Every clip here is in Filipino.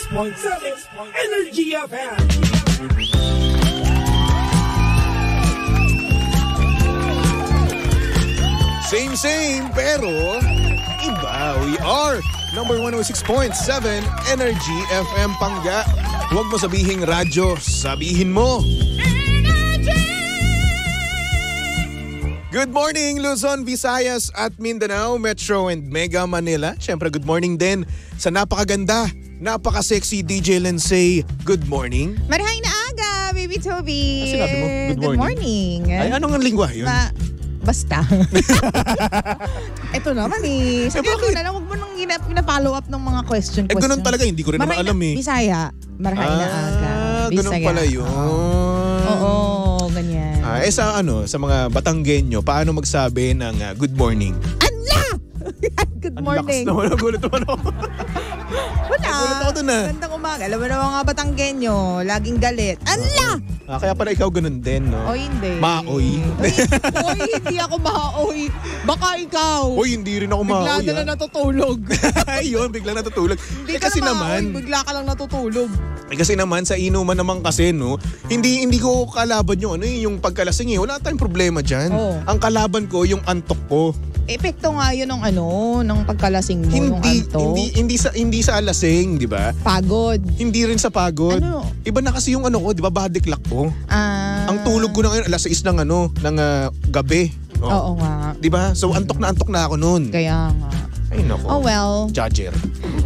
Energy FM. Same, pero iba. We are number 106.7 Energy FM Pangga. Huwag mo sabihing radyo, sabihin mo Good morning, Luzon, Visayas at Mindanao, Metro and Mega Manila. Siyempre, good morning din sa napakaganda, napaka-sexy DJ Lindsay. Good morning. Marahay na aga, Baby Toby. Sinabi mo, good morning. Ay, anong lingwa yun? Basta. Ito naman eh. Sabihin ko na lang, huwag mo nang pina-follow up ng mga question. Ganun talaga, hindi ko rin naman alam eh. Bisaya, marahay na aga. Ganun pala yun. Oo, ganyan. Sa mga Batanggenyo, paano magsabi ng good morning? Anla! Good morning. Ang lakas naman, nagulat naman ako. Wala. Nagulat ako dun Gandang umaga. Alam mo na mga Batanggenyo, laging galit. Anla! Kaya pala ikaw ganun din, no? O hindi. Maoy. Oy, hindi ako maoy. Baka ikaw. Oy, hindi rin ako maoy. Bigla na natutulog. Ayun, bigla natutulog. Hindi ka kasi naman. Bigla ka lang natutulog. Kasi naman sa inuman naman kasi, no, hindi ko kalaban yung pagkalasing eh. Wala tayong problema dyan. Oh. Ang kalaban ko, yung antok ko. Epekto nga yun ng pagkalasing mo, yung antok. Hindi sa lasing, di ba? Pagod. Hindi rin sa pagod. Ano? Iba na kasi yung di ba, body clock ko. Ang tulog ko na ngayon, alas 6 ng gabi. Oo nga. Di ba? So, antok na ako noon. Kaya nga. Ay, nako. Oh well. Judger.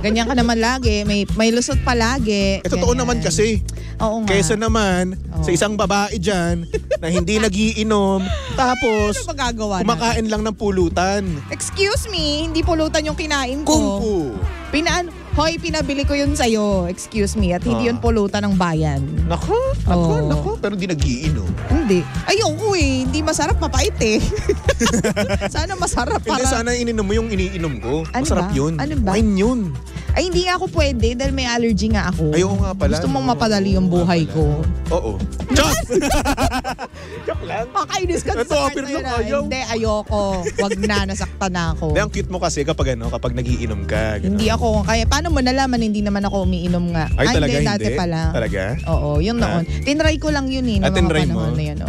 Ganyan ka naman lagi. May lusot palagi. Totoo naman kasi. Oo nga. Kesa naman sa isang babae dyan na hindi nagiinom tapos ano magagawa kumakain lang ng pulutan. Excuse me, hindi pulutan yung kinain ko. Kung fu. Pinabili ko yun sa'yo. Excuse me. At hindi yun pulutan ng bayan. Nako. Pero hindi nagiinom. Hindi. Ayoko eh. Hindi masarap, mapait eh. Sana masarap para. Hindi, sana ininom mo yung iniinom ko. Ano masarap ba? yun. Ano ba? Wine yun. Ay, hindi nga ako pwede dahil may allergy nga ako. Ayoko nga pala. Gusto mong mapadali yung buhay ko. Oo. Chos! Joke lang. Makainis ka ito, sa pero kanya. ayaw. Hindi, ayoko. Wag na, nasaktan na ako. Ang cute mo kasi kapag nagiinom ka. Ganun. Hindi ako. Kaya paano mo nalaman hindi naman ako umiinom nga? Ay, talaga hindi? Dati pala. Talaga? Oo, yun noon. Tinry ko lang yun eh. Tinry mo? Na yun,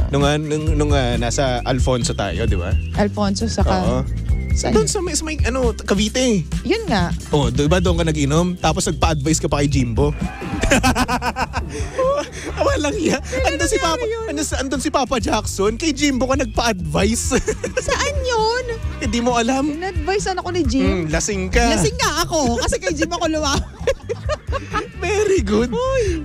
Nung nasa Alfonso tayo, di ba? Alfonso, saka. Oo. Doon sa may Cavite. Yun nga. Di ba doon ka nag-inom? Tapos nagpa-advise ka pa kay Jimbo. Walang iya. Andun si Papa Jackson. Kay Jimbo ka nagpa-advise. Saan yun? Hindi mo alam. In-advisean ako ni Jim. Lasing ka. Lasing nga ako. Kasi kay Jim ako luwa. Very good.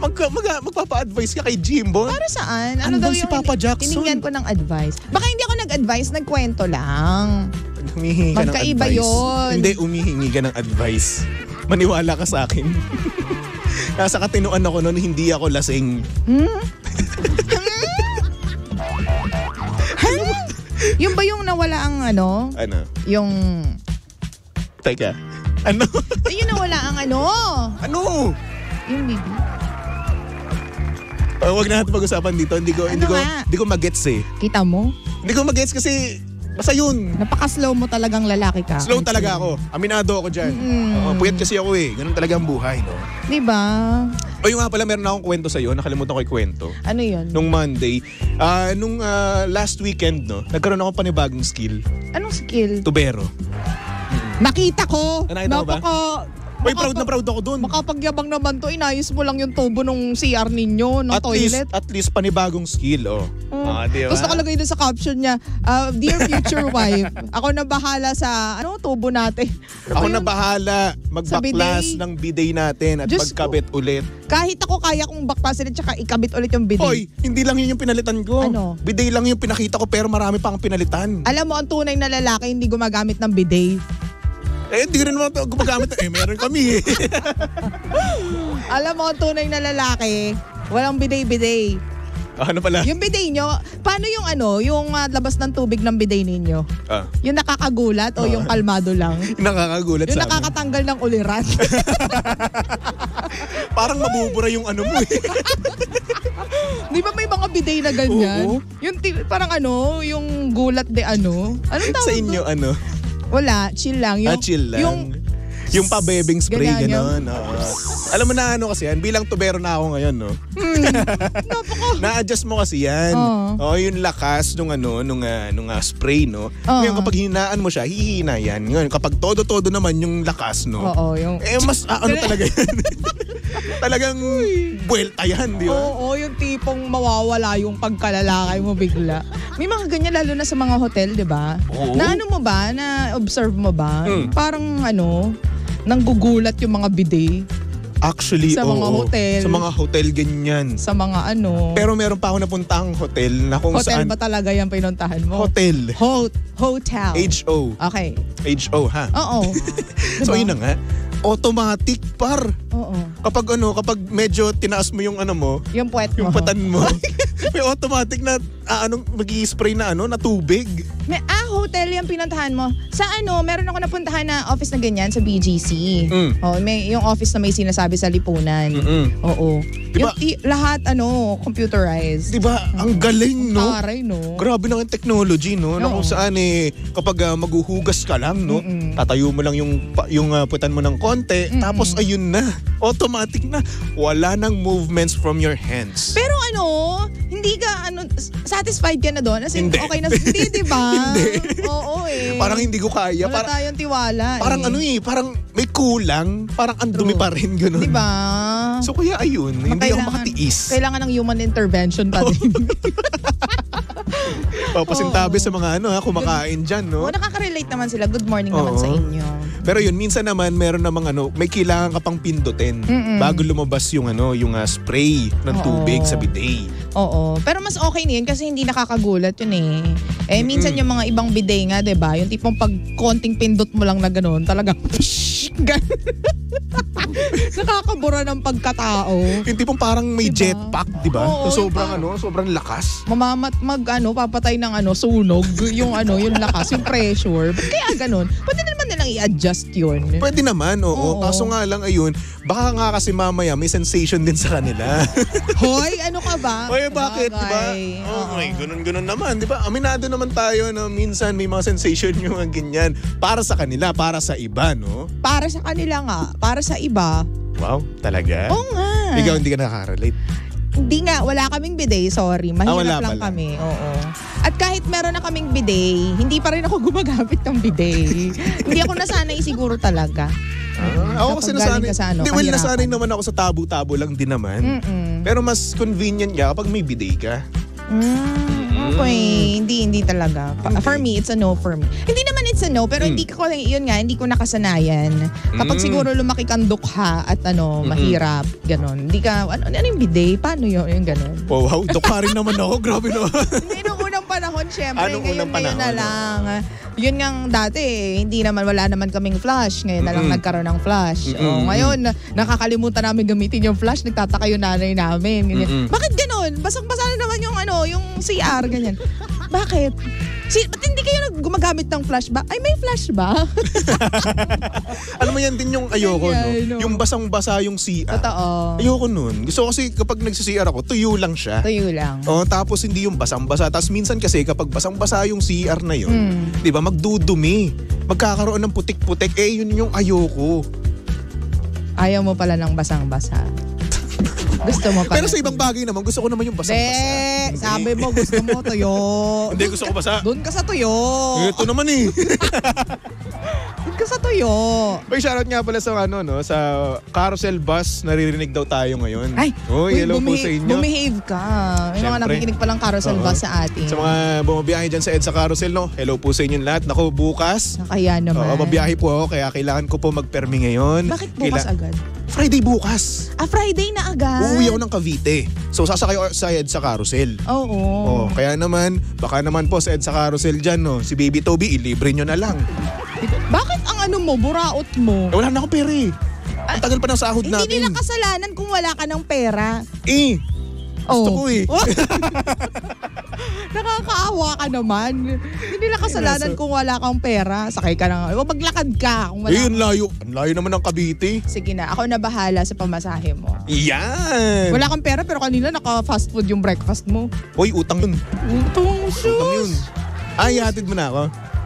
Magpapa-advise ka kay Jimbo. Para saan? Ano Andun daw si yung Papa Jackson. tiningnan ko ng advice? Baka hindi ako nag-advise, nagkwento lang. Humihingi ka ng Magkaiba advice. yun. Hindi, umihingi ka ng advice. Maniwala ka sa akin. Nasa katinuan ako noon, hindi ako lasing. Yung ba yung nawala ang Ano? Yung. Teka. Ano? Yung nawala ang Ano? Yung baby. Wag na natin pag-usapan dito. Hindi ko magets eh. Kita mo? Hindi ko magets kasi basta yun. Napaka-slow mo talagang lalaki ka. Slow talaga ako. Aminado ako dyan. Puyat kasi ako eh. Ganun talaga ang buhay, no? Diba? O yung nga pala, meron akong kwento sa'yo. Nakalimutan ko yung kwento. Ano yun? Nung Monday. Nung last weekend, no? Nagkaroon ako panibagong skill. Anong skill? Tubero. Nakita ko! Nakita mo ba? Uy, proud na proud ako dun. Makapagyabang naman to, inayos mo lang yung tubo nung CR ninyo, ng toilet. At least panibagong skill, diba? Tapos nakalagay doon sa caption niya, Dear future wife, ako na bahala sa tubo natin. Ako na bahala magbaklas ng bidet natin at magkabit ulit. Kahit ako kaya kong baklasin at saka ikabit ulit yung bidet. Hoy, hindi lang yun yung pinalitan ko. Ano? Bidet lang yung pinakita ko pero marami pang pinalitan. Alam mo, ang tunay na lalaki hindi gumagamit ng bidet. Di rin naman gumagamit. Meron kami eh. Alam mo, ang tunay na lalaki, walang bidet-bidet. Ano pala? Yung bidet nyo, paano yung yung labas ng tubig ng bidet ninyo? Yung nakakagulat o yung kalmado lang? Nakakagulat yung sa amin. Yung nakakatanggal ng uliran. Parang mabubura yung mo eh. Di ba may mga bidet na ganyan? Oo. Yung parang yung gulat de Anong tawag sa inyo Wala, chill lang. Chill lang. Yung pabebing spray, Ganyan gano'n. Alam mo na ano kasi yan, bilang tubero na ako ngayon, no? Na-adjust mo kasi yan. Yung lakas nung spray, no? Ngayon kapag hinaan mo siya, hihina yan. Ngayon kapag todo-todo naman yung lakas, no? Mas talaga yan. Talagang buwelta yan, di ba? Oo, yung tipong mawawala yung pagkalalakay mo bigla. May mga ganyan lalo na sa mga hotel, di ba? Na ano mo ba? Na-observe mo ba? Parang nanggugulat yung mga bidet. Actually, sa mga hotel. Sa mga hotel, ganyan. Sa mga Pero meron pa ako napuntahang hotel na kung hotel saan... ba talaga yung pinuntahan mo? Hotel. Hotel. H-O. Okay. H-O, ha? Oo. So, yun na nga. Automatic, par. Oo. Kapag medyo tinaas mo yung yung puwet mo. Yung patan mo. May automatic na mag-i-spray na tubig. Hotel yung pinuntahan mo. Sa meron ako napuntahan na office na ganyan sa BGC. May yung office na may sinasabi sa lipunan. Oo. Diba? Yung lahat computerized. Diba? Ang galing, no? Taray, no? Grabe na yung technology, no? Na kung saan kapag maghuhugas ka lang, no? Tatayo mo lang yung putan mo ng konti, tapos ayun na. Automatic na. Wala nang movements from your hands. Pero hindi ka satisfied ka na doon? As in, Hindi. Okay na. Hindi, diba? Hindi. Oo Parang hindi ko kaya. Wala tayong tiwala. Parang parang may kulang. Parang ang dumi pa rin, gano'n. Diba? So kaya ayun, hindi ako makatiis. Kailangan ng human intervention pa din. Papasintabi sa mga kumakain dyan, no? Nakaka-relate naman sila. Good morning naman sa inyo. Pero yun, minsan naman meron namang may kailangan ka pang pindutin bago lumabas yung spray ng tubig sa bidet. Oo. Pero mas okay na yun kasi hindi nakakagulat yun eh. Minsan yung mga ibang bidet nga, diba? Yung tipong pag konting pindot mo lang na gano'n, talagang nakakabura ng pagkatao. Yung tipong parang may jetpack, diba? Oo, So sobrang lakas. Papatay ng sunog, yung lakas, yung pressure. Ba't kaya gano'n? Pwede naman nilang i-adjust yun. Pwede naman, oo. Kaso nga lang ayun, baka nga kasi mamaya may sensation din sa kanila. Hoy, ano ka ba? Hoy, bakit, diba? Ganun naman, diba? Aminado naman tayo na minsan may mga sensation yung ganyan. Para sa kanila, para sa iba, no? Para sa kanila nga, para sa iba. Wow, talaga? Oo nga. Ikaw hindi ka nakaka-relate? Hindi nga, wala kaming bidet, sorry. Mahirap lang pala. kami, oo. At kahit meron na kaming bidet, hindi pa rin ako gumagamit ng bidet. Hindi ako nasanay siguro talaga. Ako kasi nasanay. Hindi, nasanay naman ako sa tabo-tabo lang din naman. Pero mas convenient ka kapag may bidet ka. Okay, hindi talaga. For me, it's a no for me. Hindi naman it's a no, pero hindi ko nakasanayan. Kapag siguro lumaki kang dukha at mahirap, ganon. Hindi ka, ano yung bidet? Paano yun? Yung ganon. Oh, wow, dukha rin naman ako. Grabe naman. Hindi, nung unang panahon, syempre. Anong unang panahon? Ngayon na lang. Yun ngang dati, wala naman kaming flash. Ngayon na lang nagkaroon ng flash. Ngayon, nakakalimutan namin gamitin yung flash. Nagtataka yung nanay namin. Bakit ganon? Basang-basa na naman yung yung CR, ganyan. Bakit? Ba't hindi kayo gumagamit ng flash ba? Ay, may flash ba? Alam mo yan din yung ayoko, no? Yung basang-basa yung CR. Totoo. Ayoko nun. Gusto ko kasi kapag nagsi-CR ako, tuyo lang siya. Tuyo lang. Tapos hindi yung basang-basa. Tapos minsan kasi kapag basang-basa yung CR na yun, di ba, magdudumi. Magkakaroon ng putik-putik. Yun yung ayoko. Ayaw mo pala ng basang-basa. Gusto mo pala. Pero sa ibang bagay naman, gusto ko naman yung basang-basa. Sabi mo gusto mo tuyo. Hindi, gusto ko basa. Doon ka sa tuyo. Ito naman Doon ka sa tuyo. Uy, shoutout nga pala sa sa carousel bus. Naririnig daw tayo ngayon. Ay, hello po sa inyo. Bumehave ka. May mga nakikinig palang carousel bus sa atin. Sa mga bumabiyahe dyan sa EDSA Carousel, hello po sa inyong lahat. Naku, bukas. Kaya naman. Mabiyahe po ako, kaya kailangan ko po magpermi ngayon. Bakit bukas agad? Friday bukas. Friday na agad? Uuwi ako ng Cavite. So, sasakay ako sa EDSA Carousel. Oo. Kaya naman, baka naman po sa EDSA Carousel dyan, si Baby Toby, ilibre nyo na lang. Bakit ang mo, buraot mo? Wala na ako pera Ang tagal pa ng sahod natin. Hindi nila kasalanan kung wala ka ng pera. Gusto ko Nakakaawa ka naman. Hindi nila kasalanan kung wala kang pera. Sakay ka na nga. Maglakad ka kung wala. Ang layo. Ang layo naman ng Cavite. Sige na, ako na bahala sa pamasahe mo. Yan! Wala kang pera pero kanina naka-fast food yung breakfast mo. Uy, utang yun. Utang, sus. Utang yun. Ihatid mo na ako?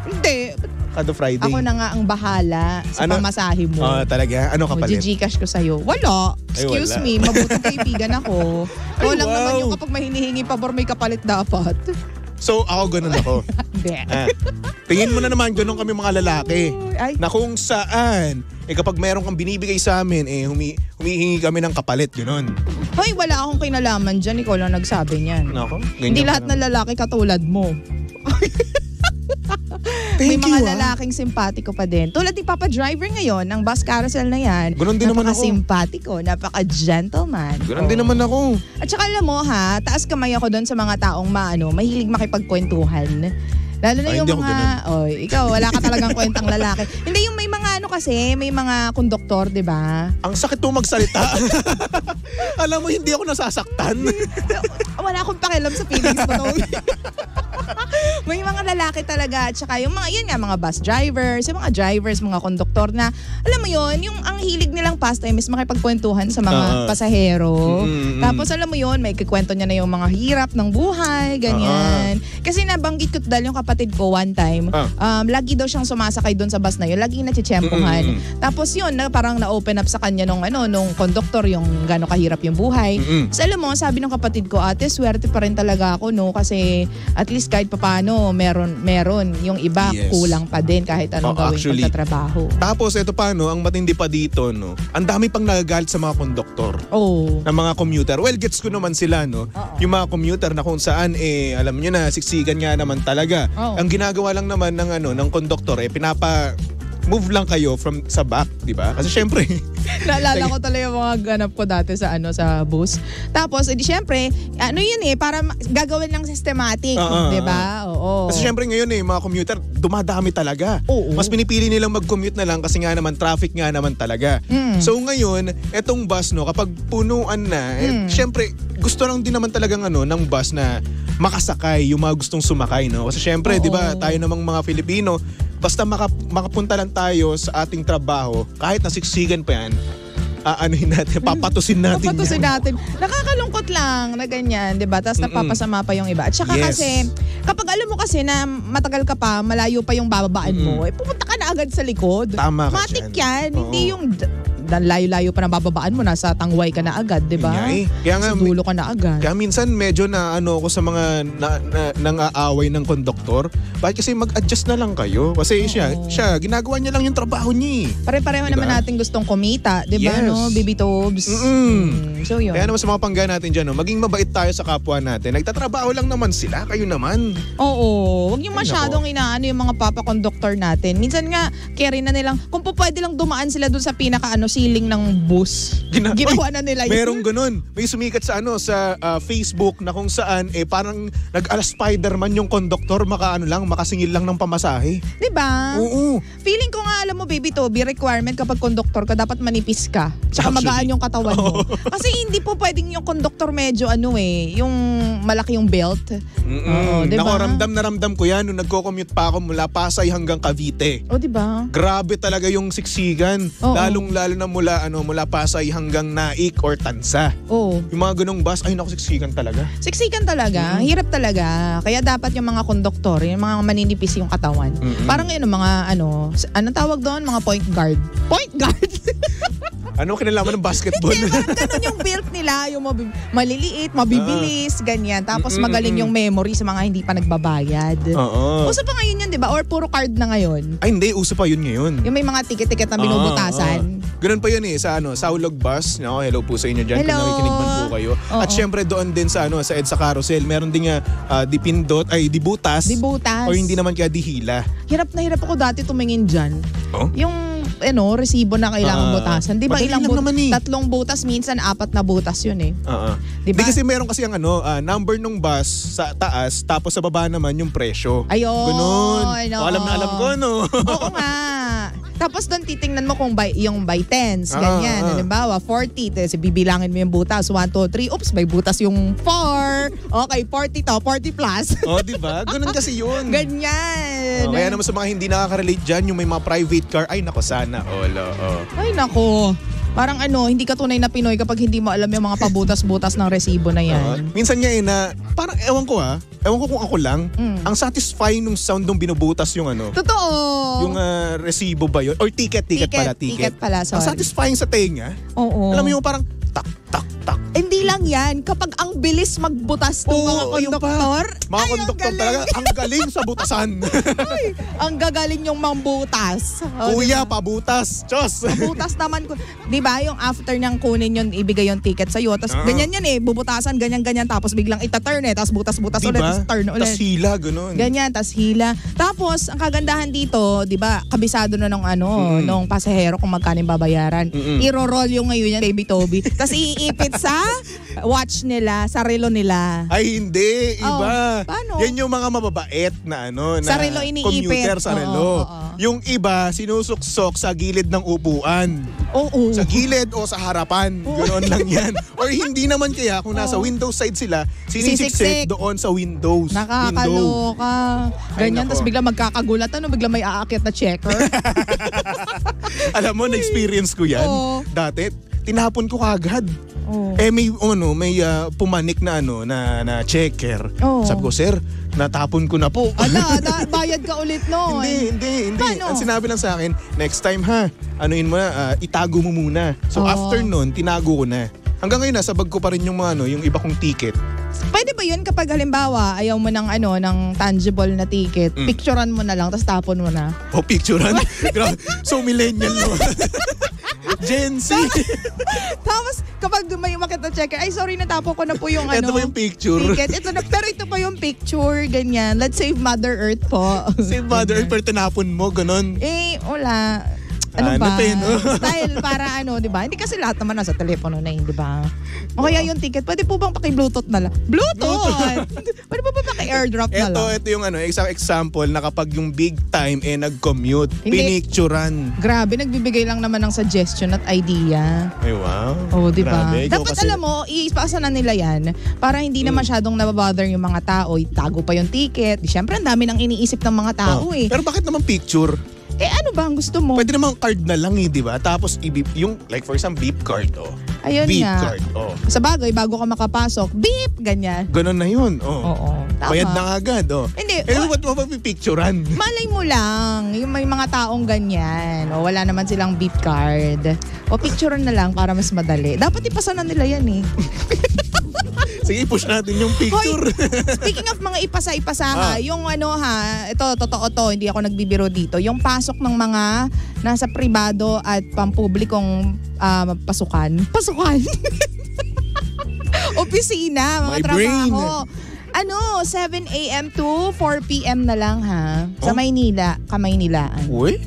Hindi. Kada Friday. Ako na nga ang bahala sa pamasahe mo. Talaga? Ano kapalit? Gcash ko sa'yo. Wala. Excuse me, mabuting kaibigan ako. Ikaw lang naman yung kapag may hinihingi pabor, may kapalit dapat. So, ako ganun ako. Hindi. Tingin mo na naman, ganun kami mga lalaki. Ay. Na kung saan, kapag meron kang binibigay sa amin, humihingi kami ng kapalit, ganun. Hoy, wala akong kinalaman dyan. Ikaw lang nagsabi niyan. Nako, Hindi lahat ng lalaki katulad mo. May mga lalaking simpatiko pa din. Tulad ni Papa Driver ngayon, ng bus carousel na yan. Ganun din naman ako. Napaka-simpatiko, napaka-gentleman. Ganun din naman ako. At saka alam mo ha, taas kamay ako doon sa mga taong mahilig makipagkwentuhan. Lalo na yung mga, ikaw, wala ka talagang kwentang lalaki. Hindi, yung may mga kasi, may mga konduktor, di ba? Ang sakit mo magsalita. Alam mo, hindi ako nasasaktan. Wala akong pakialam sa feelings mo. May mga lalaki talaga, at saka yung mga, yun nga, mga bus drivers, yung mga drivers, mga konduktor na, alam mo yun, yung ang hilig nilang pastime is makipagkwentuhan sa mga pasahero. Tapos alam mo yun, may kikwento niya na yung mga hirap ng buhay, ganyan. Kasi nabanggit ko dahil yung kapatid ko one time, lagi daw siyang sumasakay doon sa bus na yun, lagi natsitsyempohan. Tapos yun, parang na-open up sa kanya nung konduktor, yung gano'ng kahirap yung buhay. So alam mo, sabi ng kapatid ko, ate, swerte pa rin talaga ako, no? Kasi at least kahit papaano, meron. Yung iba, kulang pa din kahit anong gawin pagtatrabaho. Tapos ito pa, no, ang matindi pa dito, no, ang dami pang nagagalit sa mga konduktor. Na mga commuter. Well, gets ko naman sila, no? Yung mga commuter na kung saan, alam nyo na, siksikan nga naman talaga. Ang ginagawa lang naman ng konduktor, move lang kayo from sa back, di ba? Kasi syempre, naalala ko talaga yung mga ganap ko dati sa bus. Tapos edi syempre, para gagawin lang systematic, di ba? Oo. Kasi syempre ngayon mga commuter dumadami talaga. Mas pinipili nilang mag-commute na lang kasi nga naman traffic nga naman talaga. So ngayon, etong bus kapag punuan na, syempre gusto lang din naman talagang ng bus na makasakay yung mga gustong sumakay, no? Kasi syempre, di ba, tayo namang mga Filipino, basta makapunta lang tayo sa ating trabaho, kahit nasiksikan pa yan, papatusin natin. Nakakalungkot lang na ganyan, di ba? Tapos napapasama pa yung iba. At saka kasi, kapag alam mo kasi na matagal ka pa, malayo pa yung bababaan mo, pupunta ka na agad sa likod. Tama ka Matik yan. Hindi yung layo-layo pa na bababaan mo, nasa tangway ka na agad, di ba? Sa dulo ka na agad. Kaya minsan medyo ako sa mga nang-aaway ng konduktor. Bakit kasi mag-adjust na lang kayo? Kasi siya, ginagawa niya lang yung trabaho niya. Pare-pareho naman natin gustong kumita, di ba? No, Bibi Tobes. So yun. Kaya naman sa mga pangga natin dyan, maging mabait tayo sa kapwa natin. Nagtatrabaho lang naman sila, kayo naman. Oo. Huwag yung masyadong inaano yung mga papa-conductor natin. Minsan nga, carry na nilang, kung po pwede lang dumaan sila dun sa ceiling ng bus. Ginawa na nila yun. Merong ganun. May sumikat sa sa Facebook na kung saan parang nag-ala Spider-Man yung konduktor, makasingil lang ng pamasahe. Diba? Oo. Feeling ko nga, alam mo, Baby Toby, requirement kapag konduktor ka, dapat manipis ka. Tsaka magaan yung katawan mo. Kasi hindi po pwedeng yung konduktor medyo yung malaki yung belt. Diba? Nako, ramdam ko yan nung nagko-commute pa ako mula Pasay hanggang Cavite. Diba? Grabe talaga yung siksikan. Lalong-lalo na mula Pasay hanggang Naik or Tansa. Yung mga ganong bus, siksikan talaga. Siksikan talaga. Hirap talaga. Kaya dapat yung mga konduktor, yung mga maninipis yung katawan. Parang yun, mga anong tawag doon? Mga point guard. Point guard? Ano kinalaman ng basketball? Hindi, parang ganun yung build nila. Yung maliliit, mabibilis, ganyan. Tapos magaling yung memory sa mga hindi pa nagbabayad. Uso pa ngayon yun, di ba? Or puro card na ngayon? Ay, hindi. Uso pa yun ngayon. Yung may mga ticket-ticket na binubutasan. Ganun pa yun sa Saulog Bus. Hello po sa inyo dyan. Hello. Kung nakikinig man po kayo. At syempre doon din sa EDSA Carousel, meron din dibutas. Dibutas. O hindi naman kaya dihila. Hirap na hirap ako dati tumingin dyan. Yung resibo na kailangan butasan. Di ba tatlong butas, minsan 4 na butas yun eh. Diba? Di kasi meron kasi ang number ng bus sa taas, tapos sa baba naman yung presyo. Ayun. Ganun. Alam na alam ko, no? Oo nga. Tapos doon titingnan mo kung yung by tens, ganyan. Halimbawa, 40, tapos bibilangin mo yung butas. 1, 2, 3, oops, may butas yung 4. Okay, 40 to, 40 plus. Diba? Ganun kasi yun. Ganyan. Kaya naman sa mga hindi nakaka-relate dyan, yung may mga private car, ay nako sana. Ay nako. Parang hindi ka tunay na Pinoy kapag hindi mo alam yung mga pabutas-butas ng resibo na yan. Minsan nga na, parang ewan ko kung ako lang, ang satisfying nung sound nung binubutas yung Totoo. Yung resibo ba yun? Or ticket pala. Ticket pala, sorry. Ang satisfying sa tenga. Oo. Alam mo yung parang tak, tak, tak. Hindi lang yan. Kapag ang bilis magbutas ng mga konduktor. Mga konduktor talaga, ang galing sa butasan. Ay, ang gagaling yung mambutas. Kuya, pabutas. Diyos. Pabutas naman. Di ba yung after niyang kunin yun, ibigay yung ticket sa'yo. Tapos ganyan yan bubutasan, ganyan-ganyan. Tapos biglang ita-turn Tapos butas-butas diba? ulit. Tapos turn ulit. Tapos hila, ganun. Ganyan, tapos hila. Tapos, ang kagandahan dito, di ba, kabisado na nung nung pasahero kung magkano yung babayaran. Iro-roll yung ngayon yan, baby Toby. Tapos iipit sa watch nila, sa relo nila. Ay, hindi. Iba. Paano? Yan yung mga mababait na na sa relo iniipit. Commuter sa relo. Yung iba, sinusuksok sa gilid ng upuan. Oo. Sa gilid o sa harapan. Ganoon lang yan. Or hindi naman kaya kung nasa window side sila, sinisiksik doon sa windows. Nakakaloka. Ganyan, tapos bigla magkakagulat. Bigla may aakyat na checker. Alam mo, na-experience ko yan. Dati, tinapon ko kagad. May pumanik na na checker. Sabi ko, sir, natapon ko na po. Bayad ka ulit no. Hindi. Ang sinabi lang sa akin, next time anuin mo na, itago mo muna. So after nun, tinago ko na. Hanggang ngayon nasa bag ko pa rin yung yung iba kong ticket. Pwede ba yun kapag halimbawa ayaw mo ng ng tangible na ticket, picturean mo na lang tapos tapon mo na? Picturean? So millennial no. Gen Z. Tapos kapag may makita checker, ay sorry natapon ko na po yung ito pa yung picture. Ticket. Pero ito pa yung picture, ganyan. Let's save Mother Earth po. Save Mother Earth pero tinapon mo, ganon. Wala. Ano ba? No? Style para di ba? Hindi kasi lahat naman nasa telepono na yun, di ba? O kaya yung ticket, pwede po bang paki-Bluetooth na lang? Bluetooth! Pwede po ba paki-airdrop na lang? Ito yung isang example na kapag yung big time nag-commute, pinicturan. Grabe, nagbibigay lang naman ng suggestion at idea. Ay, wow. Di ba? Dapat kasi, alam mo, iipasa na nila yan para hindi na masyadong nababother yung mga tao. Itago pa yung ticket. Siyempre, ang dami nang iniisip ng mga tao Pero bakit naman picture? Ano ba ang gusto mo? Pwede naman card na lang di ba? Tapos yung like for example, beep card Ayun beep nga. card Sa bagay, bago ka makapasok, beep! Ganyan. Ganon na yun. Oo. Tama. Bayad na agad. Hindi. Ba't mo pipicturan? Malay mo lang. Yung may mga taong ganyan. Wala naman silang beep card. Picturean na lang para mas madali. Dapat ipasa na nila yan Sige, push natin yung picture. Speaking of mga ipasa-ipasa yung ito, totoo to, hindi ako nagbibiro dito. Yung pasok ng mga nasa pribado at pampublikong pasukan. Opisina, mga trabaho. 7 a.m. to 4 p.m. na lang sa Maynila, Kamaynilaan. Uy?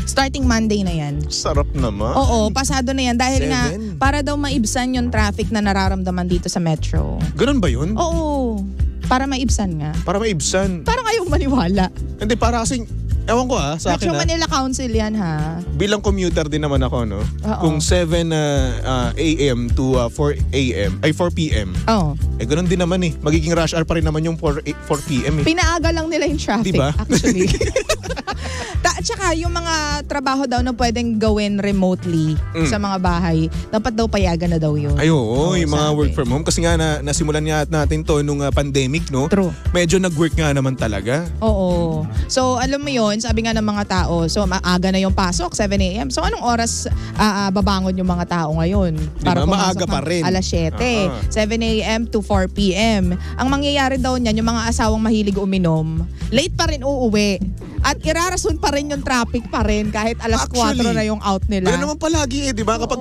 Starting Monday na yan. Sarap naman. Oo, pasado na yan. Dahil nga, para daw maibsan yung traffic na nararamdaman dito sa metro. Ganun ba yun? Oo. Para maibsan nga. Para maibsan? Parang ayaw maniwala. Hindi, para kasing, ewan ko sa akin Metro Manila Council yan bilang commuter din naman ako, no? Kung 7 a.m. to 4 p.m. Ganun din naman Magiging rush hour pa rin naman yung 4 p.m. Pinaaga lang nila yung traffic, diba? actually. Tsaka yung mga trabaho daw na pwedeng gawin remotely sa mga bahay, dapat daw payagan na daw yun. Ay, yung mga work from home. Kasi nga nasimulan nga natin to nung pandemic, no? True. Medyo nag-work nga naman talaga. Oo. So, alam mo yun, sabi nga ng mga tao, so maaga na yung pasok, 7 a.m. So, anong oras babangon yung mga tao ngayon? Para maaga pa rin. Alas 7. 7 a.m. to 4 p.m. Ang mangyayari daw niyan, yung mga asawang mahilig uminom, late pa rin uuwi. At irarason pa rin yung traffic pa rin kahit alas 4 na yung out nila. Ganun naman palagi di ba? Kapag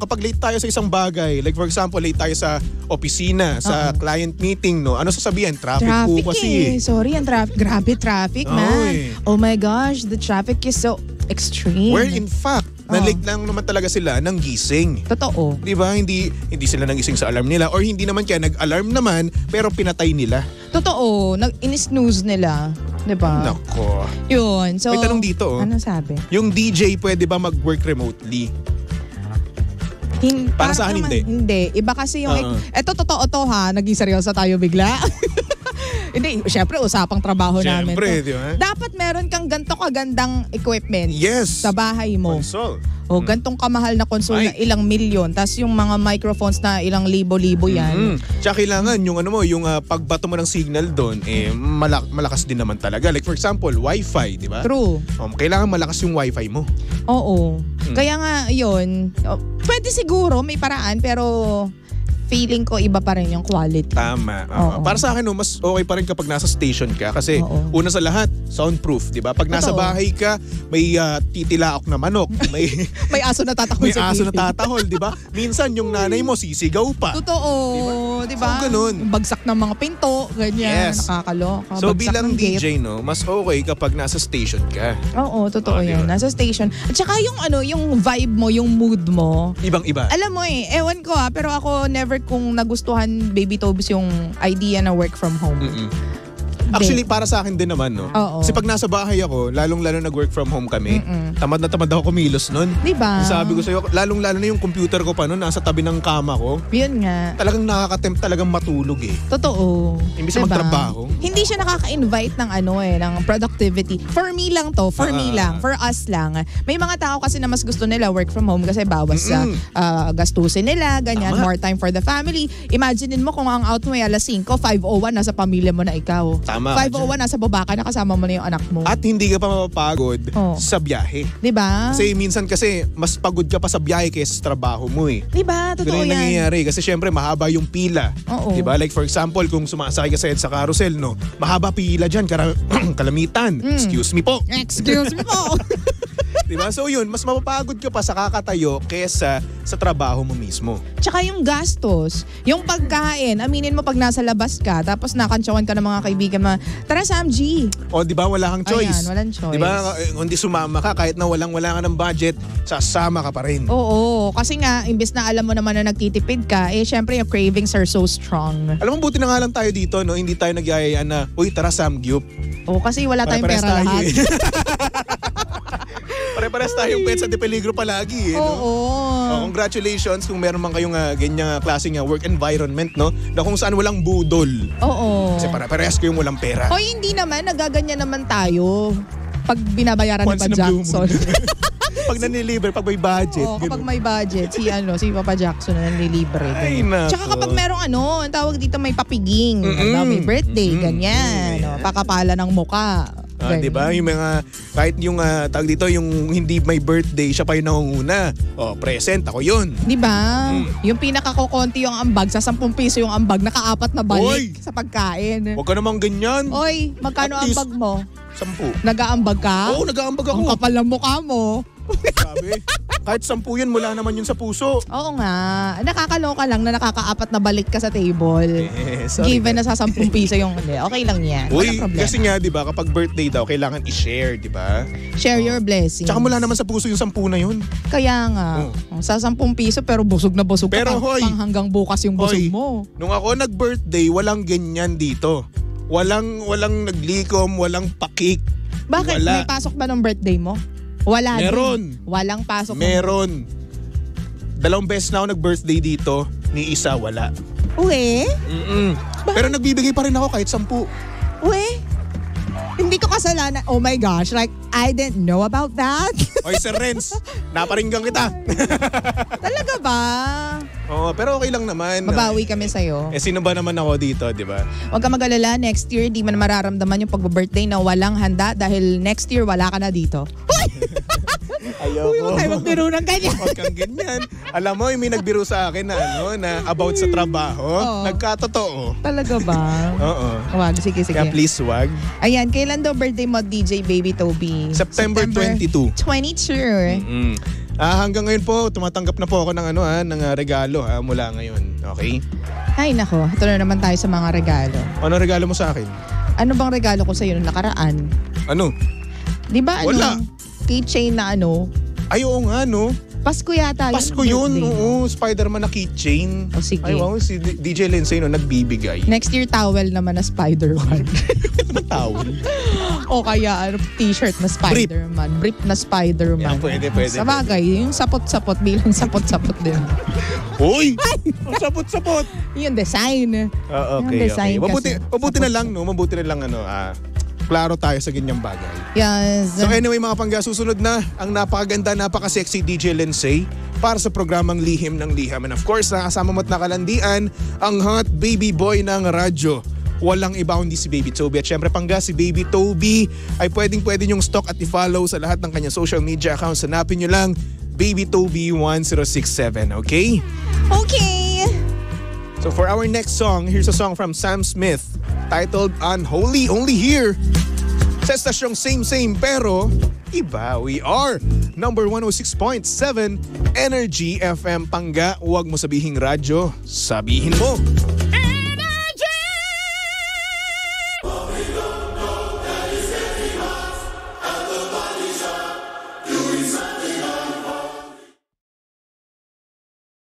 kapag late tayo sa isang bagay, like for example, late tayo sa opisina, sa client meeting, no? Ano sasabihin? Traffic po kasi. Sorry, grabe traffic, man. Oh my gosh, the traffic is so extreme. Where in fact, na-late lang naman talaga sila ng gising. Totoo. Di ba? Hindi sila nagising sa alarm nila or hindi naman kaya nag-alarm naman pero pinatay nila. Totoo. In-snooze nila. Di ba? Nako. Yun. So, may tanong dito. Ano sabi? Yung DJ pwede ba mag-work remotely? Para sa akin, hindi. Hindi. Iba kasi yung... Eto, totoo to naging seryoso tayo bigla. Hindi, syempre usapang trabaho namin. Syempre, di ba? Dapat meron kang ganito kagandang equipment Yes. sa bahay mo. Console. O, gantong kamahal na console na Ay. ilang milyon. Tas yung mga microphones na ilang libo-libo yan. Tsaka kailangan yung yung pagbato mo ng signal doon, malakas din naman talaga. Like for example, Wi-Fi, di ba? True. Kailangan malakas yung Wi-Fi mo. Oo. Kaya nga, yun. Pwede siguro, may paraan, pero feeling ko iba pa rin yung quality. Tama. Oo. Para sa akin, mas okay pa rin kapag nasa station ka. Kasi una sa lahat, soundproof, di ba? Pag nasa Totoo. bahay ka, may titilaok na manok. May May aso na tatahol may sa aso na gilid. tatahol, di ba? Minsan yung nanay mo sisigaw pa. Totoo, di ba? So, ganun. Yung bagsak ng mga pinto, ganyan, Yes. nakakaloka. So Bagsak bilang ng gate. DJ, no, mas okay kapag nasa station ka. Oo, totoo Di yan. ba? Nasa station. At saka yung vibe mo, yung mood mo. Ibang-iba. Alam mo ewan ko pero ako never kong nagustuhan, Baby Tobes, yung idea na work from home. Actually, para sa akin din naman, no? Oo. Kasi pag nasa bahay ako, lalong-lalo nag-work from home kami, tamad na tamad ako kumilos nun. Diba? Sabi ko sa'yo, lalong-lalo na yung computer ko pa nun, nasa tabi ng kama ko. Yun nga. Talagang nakaka-tempt talagang matulog eh. Totoo. Imbis na magtrabaho. Hindi siya nakaka-invite ng ng productivity. For me lang to, for us lang. May mga tao kasi na mas gusto nila work from home kasi bawas sa gastusin nila, ganyan, Tama. more time for the family. Imaginein mo kung ang out mo ay alas 5, 5:01 nasa pamilya mo na ikaw. Tama ka 5:01 nasa baba ka na, kasama mo na yung anak mo. At hindi ka pa mapapagod sa biyahe. 'Di ba? Kasi minsan mas pagod ka pa sa biyahe kaysa sa trabaho mo eh. 'Di ba? Totoo Ganun yung yan. nangyayari. Kasi syempre, mahaba yung pila. Oo. Diba? Like for example, kung sumasakay ka sa carousel, no, mahaba pila dyan, kalamitan. Excuse me po. Excuse me po. Diba? So yun, mas mapapagod ka pa sa kakatayo kesa sa trabaho mo mismo. Tsaka yung gastos, yung pagkain, aminin mo pag nasa labas ka, tapos nakantsawan ka ng mga kaibigan na, tara Sam G. O diba, wala kang choice. Ayan, walang choice. Diba, kung di sumama ka, kahit na wala ka ng budget, sasama ka pa rin. Oo, kasi nga, imbes na alam mo naman na nagtitipid ka, syempre yung cravings are so strong. Alam mo, buti na nga lang tayo dito, no? Hindi tayo nagyayayaan na, uy, tara Samgyup. Oo, kasi wala tayong Pare-pares pera tayo lahat. eh. Pare-pares tayong pets sa peligro palagi eh. No? Oo. Congratulations kung meron man kayong ganyang klaseng work environment, no? Na kung saan walang budol. Oo. Kasi pare-parehas ko yung walang pera. Hoy, hindi naman, nagaganyan naman tayo. Pag binabayaran Once ni in Pa a blue Jackson. Pag nanilibre, pag may budget. Oo, kapag ganun. may budget, si Papa Jackson na nanlilibre. Ay, ganun. nako. Tsaka kapag merong ang tawag dito may papiging, may birthday, ganyan. Pakapala ng muka. Di ba? Yung mga, kahit yung tawag dito, yung hindi may birthday, siya pa yung nangunguna. Present, ako yun. Di ba? Yung pinakakukonti yung ambag, sa 10 piso yung ambag, naka-4 na balik sa pagkain. Huwag ka namang ganyan. Oy, magkano At least, ambag mo? 10. Nag-aambag ka? Oo, nag-aambag ako. Ang kapal ng mukha mo. Sabi, kahit 10 yan, mula naman yun sa puso. Oo nga. Nakakaloka lang na nakaka-4 na balik ka sa table. Sorry. Given na sa 10 piso yung okay lang yan. Uy, Walang problema. kasi nga, di ba, kapag birthday daw, kailangan i-share, di ba? Share your blessings. Tsaka mula naman sa puso yung 10 na yun. Kaya nga. Sa 10 piso pero busog na busog Pero ka. hoy, Pang hanggang bukas yung busog Hoy, mo. nung ako nag-birthday, walang ganyan dito. Walang naglikom, walang pakik. Bakit? Wala. May pasok ba ng birthday mo? Wala Meron. din. Walang pasok. Meron. 2 beses na ako nag-birthday dito, ni isa wala. Uwe? Pero nagbibigay pa rin ako kahit 10. Uwe? Hindi ko kasalanan. Oh my gosh. Like, I didn't know about that. Oy, Sir Renz, naparinggan kita. Talaga ba? Oo, pero okay lang naman. Mabawi kami sa'yo. Sino ba naman ako dito, di ba? Huwag ka mag-alala. Next year, di man mararamdaman yung pag-birthday na walang handa dahil next year, wala ka na dito. Ayoko. Uy, huwag tayo magbiro ng ganyan. Huwag kang ganyan. Alam mo, may nagbiro sa akin na, na about sa trabaho. Nagkatotoo. Talaga ba? Oo. Wag, sige. Kaya please, wag. Ayan, kailan daw birthday mo, DJ Baby Toby? September 22. 22. Hanggang ngayon po, tumatanggap na po ako ng ng regalo mula ngayon. Okay? Ay nako, ito na naman tayo sa mga regalo. Ano regalo mo sa akin? Ano bang regalo ko sa'yo nung nakaraan? Ano? Di ba Wala. keychain na Ay, oo nga, no? Pasko yata yun. Pasko yun, oo. Spider-Man na keychain. O sige. Ay, wow, si DJ Lindsay no, nagbibigay. Next year, towel naman na Spider-Man. Towel. O kaya t-shirt na Spider-Man. Brief na Spider-Man. Yeah, pwede. Sa bagay, yung sapot-sapot bilang sapot-sapot din. Uy! Ang sapot-sapot! Yung design. Okay. Mabuti na lang, klaro tayo sa ganyang bagay. Yes. So anyway mga pangga, susunod na ang napakaganda, napaka-sexy DJ Lindsay para sa programang Lihim ng Liham. And of course, nakasama mo't nakalandian ang hot baby boy ng radyo. Walang iba kundi si Baby Toby. At syempre pangga, si Baby Toby ay pwedeng-pwede nyong stalk at i-follow sa lahat ng kanyang social media accounts. Hanapin nyo lang Baby Toby 1067, okay? Okay. So for our next song, here's a song from Sam Smith titled Unholy, only here sa estasyong same pero iba. We are number 106.7 Energy FM. Pangga, huwag mo sabihing radyo, sabihin mo.